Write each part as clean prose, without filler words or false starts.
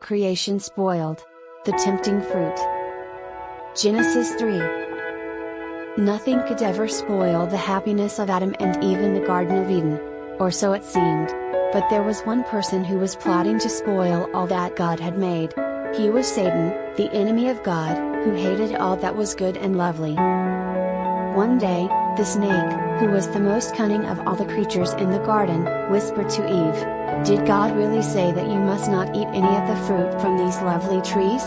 creation spoiled. The tempting fruit. Genesis 3. Nothing could ever spoil the happiness of Adam and Eve in the Garden of Eden. Or so it seemed. But there was one person who was plotting to spoil all that God had made. He was Satan, the enemy of God, who hated all that was good and lovely. One day, the snake, who was the most cunning of all the creatures in the garden, whispered to Eve, "Did God really say that you must not eat any of the fruit from these lovely trees?"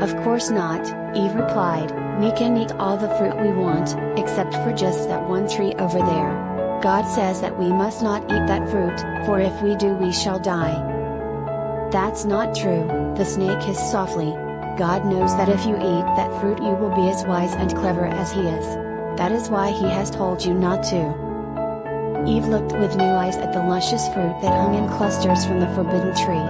"Of course not," Eve replied, "we can eat all the fruit we want, except for just that one tree over there. God says that we must not eat that fruit, for if we do we shall die." "That's not true," the snake hissed softly. "God knows that if you eat that fruit you will be as wise and clever as He is. That is why He has told you not to." Eve looked with new eyes at the luscious fruit that hung in clusters from the forbidden tree.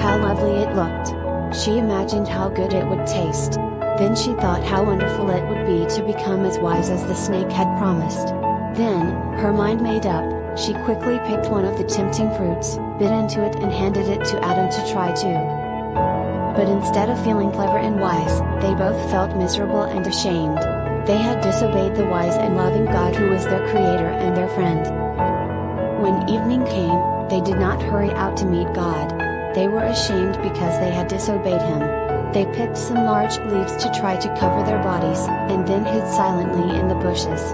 How lovely it looked! She imagined how good it would taste. Then she thought how wonderful it would be to become as wise as the snake had promised. Then, her mind made up, she quickly picked one of the tempting fruits, bit into it and handed it to Adam to try too. But instead of feeling clever and wise, they both felt miserable and ashamed. They had disobeyed the wise and loving God who was their creator and their friend. When evening came, they did not hurry out to meet God. They were ashamed because they had disobeyed Him. They picked some large leaves to try to cover their bodies, and then hid silently in the bushes.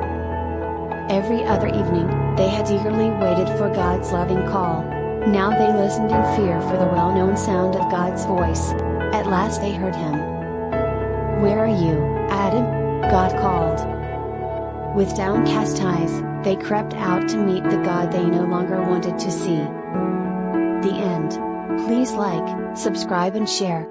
Every other evening, they had eagerly waited for God's loving call. Now they listened in fear for the well-known sound of God's voice. At last they heard Him. "Where are you, Adam?" God called. With downcast eyes, they crept out to meet the God they no longer wanted to see. The end. Please like, subscribe and share.